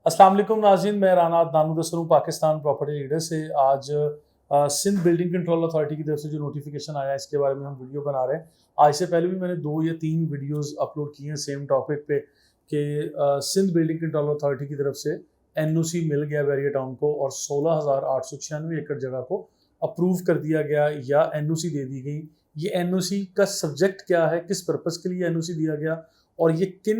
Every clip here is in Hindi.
अस्सलाम वालेकुम नाज़रीन, मैं राना अदनान मुदस्सिर हूँ पाकिस्तान प्रॉपर्टी लीडर से। आज सिंध बिल्डिंग कंट्रोल अथॉरिटी की तरफ से जो नोटिफिकेशन आया है इसके बारे में हम वीडियो बना रहे हैं। आज से पहले भी मैंने 2 या 3 वीडियोस अपलोड किए हैं सेम टॉपिक पे कि सिंध बिल्डिंग कंट्रोल अथॉरिटी की तरफ से एनओसी मिल गया बैरियर टाउन को और 16,896 एकड़ जगह को अप्रूव कर दिया गया या एनओसी दे दी गई। ये एनओसी का सब्जेक्ट क्या है, किस पर्पज़ के लिए एनओसी दिया गया और ये किन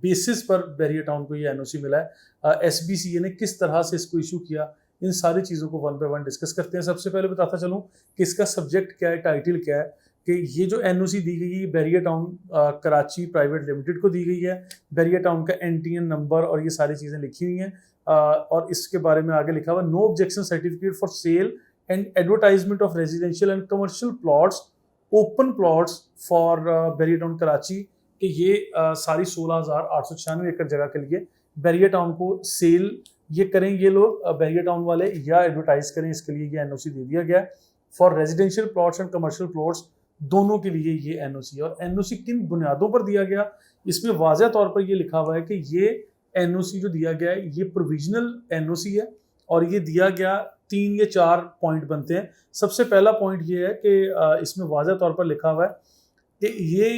बेसिस पर बैरियर टाउन को ये एनओसी मिला है, एसबीसीए ने किस तरह से इसको इशू किया, इन सारी चीज़ों को वन बाय वन डिस्कस करते हैं। सबसे पहले बताता चलूँ कि इसका सब्जेक्ट क्या है, टाइटल क्या है, कि ये जो एनओसी दी गई है barrier town Karachi private limited को दी गई है। बैरियर टाउन का एनटीएन नंबर और ये सारी चीज़ें लिखी हुई हैं और इसके बारे में आगे लिखा हुआ no objection certificate for sale and advertisement of residential and commercial plots, open plots for barrier town Karachi, कि ये सारी 16,896 एकड़ जगह के लिए बैरियर टाउन को सेल ये करें ये लोग बैरियर टाउन वाले या एडवर्टाइज करें, इसके लिए ये एनओसी दे दिया गया for residential plots and commercial plots, दोनों के लिए ये एनओसी। और एनओसी किन बुनियादों पर दिया गया, इसमें वाज़ह तौर पर ये लिखा हुआ है कि ये एनओसी जो दिया गया है ये प्रोविजनल एनओसी है और ये दिया गया 3 या 4 पॉइंट बनते हैं। सबसे पहला पॉइंट ये है कि इसमें वाज़ह तौर पर लिखा हुआ है कि ये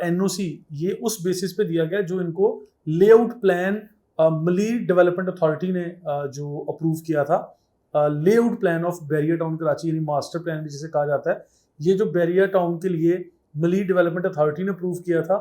एनओसी ये उस बेसिस पे दिया गया जो इनको layout plan Malir development authority ने जो अप्रूव किया था, layout plan of barrier town Karachi यानी मास्टर प्लान भी जिसे कहा जाता है, ये जो बैरियर टाउन के लिए मलीर डेवलपमेंट अथॉरिटी ने अप्रूव किया था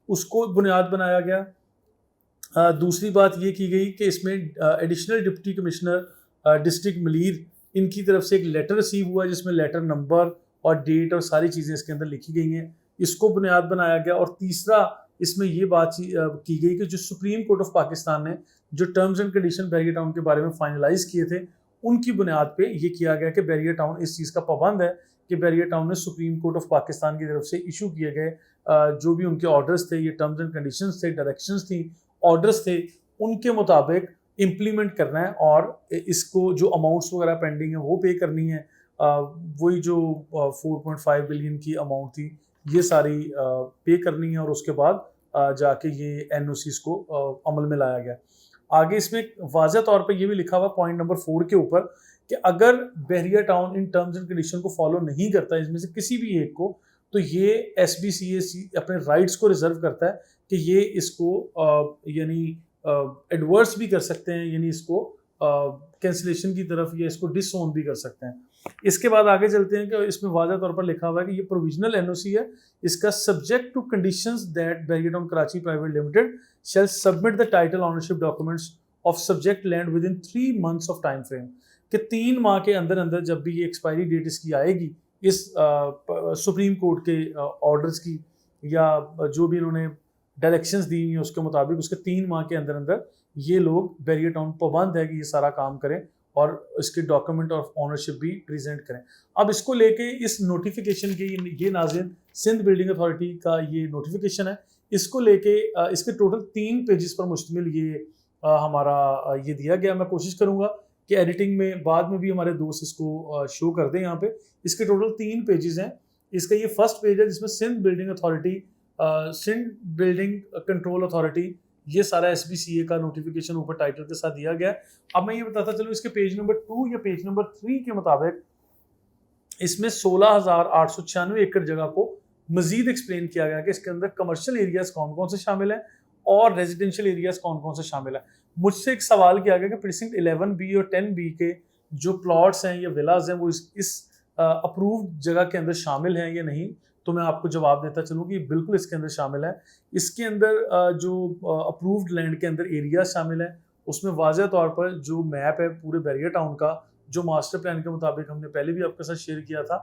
उसको बुनियाद बनाया गया। दूसरी बात ये की गई कि इसमें additional deputy commissioner district Malir इनकी तरफ से एक लेटर रिसीव हुआ जिसमें लेटर नंबर और डेट और सारी चीज़ें इसके अंदर लिखी गई हैं, इसको बुनियाद बनाया गया। और तीसरा इसमें ये बात की गई कि जो सुप्रीम कोर्ट ऑफ पाकिस्तान ने जो terms and condition barrier town के बारे में फाइनलाइज किए थे उनकी बुनियाद पे ये किया गया कि बैरियर टाउन इस चीज़ का पाबंद है कि बैरियर टाउन ने सुप्रीम कोर्ट ऑफ पाकिस्तान की तरफ से इशू किए गए जो भी उनके ऑर्डर्स थे, ये टर्म्स एंड कंडीशंस थे, डायरेक्शंस थी, ऑर्डर्स थे, उनके मुताबिक इम्प्लीमेंट करना है और इसको जो अमाउंट्स वगैरह पेंडिंग है वो पे करनी है। वही जो 4.5 बिलियन की अमाउंट थी ये सारी पे करनी है और उसके बाद जाके ये एनओसीज को अमल में लाया गया। आगे इसमें वाज़ह तौर पे ये भी लिखा हुआ पॉइंट नंबर 4 के ऊपर कि अगर barrier town in terms and condition को फॉलो नहीं करता इसमें से किसी भी एक को, तो ये एसबीसीए अपने राइट्स को रिजर्व करता है कि ये इसको यानी एडवर्स भी कर सकते हैं, यानी इसको कैंसिलेशन की तरफ या इसको डिसओन भी कर सकते हैं। इसके बाद आगे चलते हैं कि इसमें वाज़ह तौर पर लिखा हुआ है कि ये प्रोविजनल एनओसी है, इसका subject to conditions that barrier town Karachi private limited shall submit the title ownership documents of subject land within 3 months of time frame, कि 3 माह के अंदर अंदर जब भी ये एक्सपायरी डेट इसकी आएगी इस सुप्रीम कोर्ट के ऑर्डर्स की या जो भी इन्होंने डायरेक्शंस दी हैं उसके मुताबिक उसके 3 माह के अंदर अंदर ये लोग बैरियर टाउन पाबंद है कि ये सारा काम करें और इसके डॉक्यूमेंट ऑफ ऑनरशिप भी प्रेजेंट करें। अब इसको लेके इस नोटिफिकेशन के ये नाज़रीन सिंध बिल्डिंग अथॉरिटी का ये नोटिफिकेशन है, इसको लेके इसके टोटल 3 पेजेस पर मुश्तमिल ये हमारा ये दिया गया। मैं कोशिश करूँगा कि एडिटिंग में बाद में भी हमारे दोस्त इसको शो कर दें। यहाँ पे इसके टोटल 3 पेजेस हैं। इसका ये फर्स्ट पेज है जिसमें Sindh building authority, Sindh building control authority, ये सारा एसबीसीए का नोटिफिकेशन ऊपर टाइटल के साथ दिया गया। अब मैं ये बताता चलूँ इसके पेज नंबर 2 या पेज नंबर 3 के मुताबिक इसमें 16,896 एकड़ जगह को मजीद एक्सप्लेन किया गया कि इसके अंदर कमर्शियल एरियाज कौन कौन से शामिल हैं और रेजिडेंशियल एरियाज कौन कौन से शामिल हैं। मुझसे एक सवाल किया गया कि प्रीसिंक्ट 11B और 10B के जो प्लॉट्स हैं या विलाज हैं वो इस अप्रूव्ड जगह के अंदर शामिल हैं या नहीं, तो मैं आपको जवाब देता चलूँ कि बिल्कुल इसके अंदर शामिल है। इसके अंदर जो अप्रूव्ड लैंड के अंदर एरिया शामिल है उसमें वाज़ह तौर पर जो मैप है पूरे बैरियर टाउन का जो मास्टर प्लान के मुताबिक हमने पहले भी आपके साथ शेयर किया था,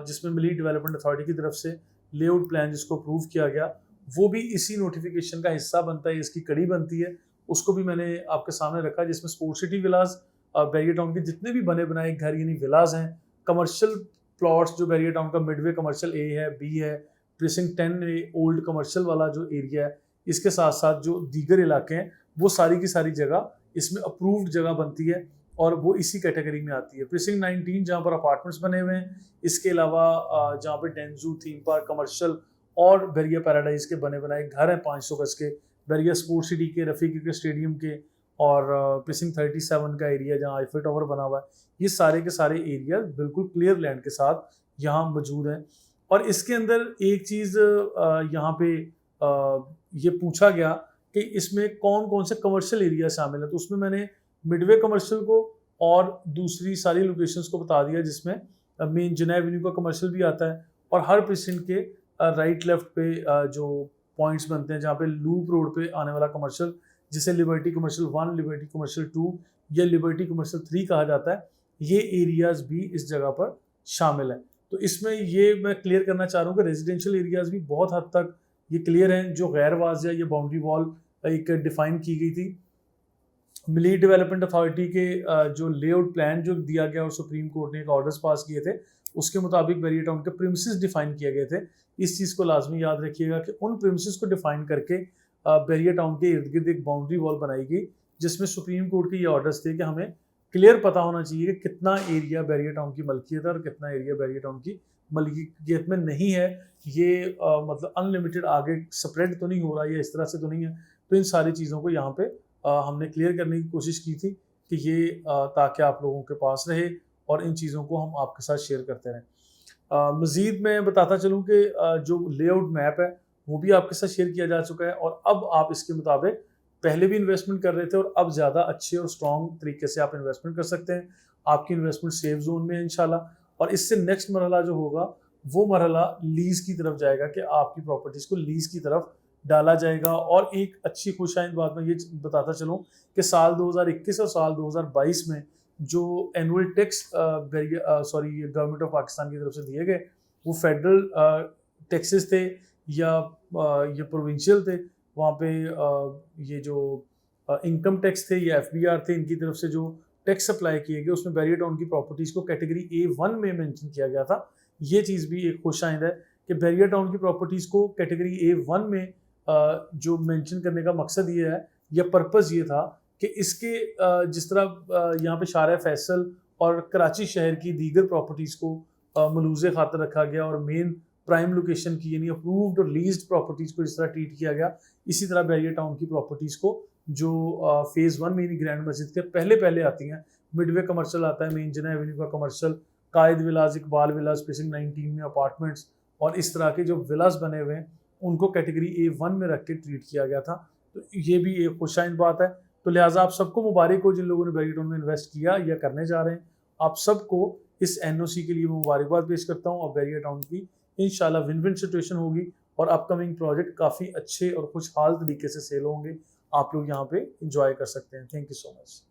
जिसमें मलीर डेवलपमेंट अथॉरिटी की तरफ से लेआउट प्लान जिसको अप्रूव किया गया वो भी इसी नोटिफिकेशन का हिस्सा बनता है, इसकी कड़ी बनती है, उसको भी मैंने आपके सामने रखा जिसमें sport city villas barrier town के जितने भी बने बनाए घर यानी विलाज हैं, कमर्शियल प्लॉट्स जो बैरियर टाउन का मिडवे कमर्शियल ए है, बी है, प्रीसिंक्ट 10A ओल्ड कमर्शियल वाला जो एरिया है, इसके साथ साथ जो दीगर इलाके हैं वो सारी की सारी जगह इसमें अप्रूव्ड जगह बनती है और वो इसी कैटेगरी में आती है। प्रीसिंक्ट 19 जहाँ पर अपार्टमेंट्स बने हुए हैं, इसके अलावा जहाँ पर डेंजू थीम पार्क कमर्शियल और बैरियर पैराडाइज के बने बनाए घर हैं 500 गज के, बैरियर स्पोर्ट सिटी के, रफ़ीक के स्टेडियम के और प्रीसिंक्ट 37 का एरिया जहाँ आईफल टावर बना हुआ है, ये सारे के सारे एरिया बिल्कुल क्लियर लैंड के साथ यहाँ मौजूद हैं। और इसके अंदर एक चीज़ यहाँ पे ये पूछा गया कि इसमें कौन कौन से कमर्शियल एरिया शामिल है, तो उसमें मैंने मिडवे कमर्शियल को और दूसरी सारी लोकेशंस को बता दिया, जिसमें मेन जिना एवेन्यू का कमर्शियल भी आता है और हर प्रीसिंक्ट के राइट लेफ्ट पे जो पॉइंट्स बनते हैं जहाँ पे लूप रोड पे आने वाला कमर्शियल, जिसे लिबर्टी कमर्शियल 1, लिबर्टी कमर्शियल 2 या लिबर्टी कमर्शियल 3 कहा जाता है, ये एरियाज भी इस जगह पर शामिल हैं। तो इसमें ये मैं क्लियर करना चाह रहा हूँ कि रेजिडेंशियल एरियाज भी बहुत हद तक ये क्लियर हैं। जो गैर वाज़िया ये बाउंड्री वॉल एक डिफाइन की गई थी, मिली डेवलपमेंट अथॉरिटी के जो लेआउट प्लान जो दिया गया और सुप्रीम कोर्ट ने एक ऑर्डर्स पास किए थे, उसके मुताबिक बैरियर टाउन के प्रीमिसेस डिफाइन किए गए थे। इस चीज़ को लाजमी याद रखिएगा कि उन प्रीमिसेस को डिफाइन करके बैरियर टाउन के इर्द गिर्द एक बाउंड्री वॉल बनाई गई, जिसमें सुप्रीम कोर्ट के ये ऑर्डर्स थे कि हमें क्लियर पता होना चाहिए कि कितना एरिया बैरियर टाउन की मलकियत है और कितना एरिया बैरियर टाउन की मलकियत में नहीं है। ये मतलब अनलिमिटेड आगे स्प्रेड तो नहीं हो रहा, ये इस तरह से तो नहीं है। तो इन सारी चीज़ों को यहाँ पे हमने क्लियर करने की कोशिश की थी कि ये ताकि आप लोगों के पास रहे और इन चीज़ों को हम आपके साथ शेयर करते रहें। मज़ीद मैं बताता चलूँ कि जो लेआउट मैप है वो भी आपके साथ शेयर किया जा चुका है और अब आप इसके मुताबिक पहले भी इन्वेस्टमेंट कर रहे थे और अब ज़्यादा अच्छे और स्ट्रॉन्ग तरीके से आप इन्वेस्टमेंट कर सकते हैं। आपकी इन्वेस्टमेंट सेफ जोन में है इंशाल्लाह। और इससे नेक्स्ट मरहला जो होगा वो मरहला लीज़ की तरफ जाएगा कि आपकी प्रॉपर्टीज़ को लीज़ की तरफ डाला जाएगा। और एक अच्छी खुशाइंद बात मैं ये बताता चलूँ कि साल 2021 और साल 2022 में जो annual tax government of Pakistan की तरफ से दिए गए, वो फेडरल टैक्सेस थे या ये प्रोविंशियल थे। वहाँ पे ये जो इनकम टैक्स थे या FBR थे, इनकी तरफ से जो टैक्स अप्लाई किए गए, उसमें बैरियर टाउन की प्रॉपर्टीज़ को कैटेगरी A1 में मेंशन किया गया था। ये चीज़ भी एक खुशाइंद है कि बैरियर टाउन की प्रॉपर्टीज़ को कैटेगरी A1 में जो मेंशन करने का मकसद ये है या पर्पज़ ये था कि इसके जिस तरह यहाँ पे शारा फैसल और कराची शहर की दीगर प्रॉपर्टीज़ को मलूज़े खातर रखा गया और मेन प्राइम लोकेशन की यानी अप्रूव्ड और लीज्ड प्रॉपर्टीज़ को जिस तरह ट्रीट किया गया, इसी तरह बैरियर टाउन की प्रॉपर्टीज़ को जो फेज़ 1 में यानी ग्रैंड मस्जिद के पहले आती हैं, मिडवे कमर्शियल आता है, मेन जिना एवेन्यू का कमर्शियल, कायद विलाज, इकबाल विलाज, प्रीसिंक्ट 19 में अपार्टमेंट्स और इस तरह के जो विलास बने हुए हैं, उनको कैटेगरी A1 में रख के ट्रीट किया गया था। तो ये भी एक खुशाइंद बात है। तो लिहाजा आप सबको मुबारक हो जिन लोगों ने बैरियर टाउन में इन्वेस्ट किया या करने जा रहे हैं। आप सबको इस NOC के लिए मुबारकबाद पेश करता हूँ और बैरियर टाउन की इंशाल्लाह विन विन सिचुएशन होगी और अपकमिंग प्रोजेक्ट काफ़ी अच्छे और खुशहाल तरीके से सेल होंगे। आप लोग यहाँ पे इंजॉय कर सकते हैं। Thank you so much.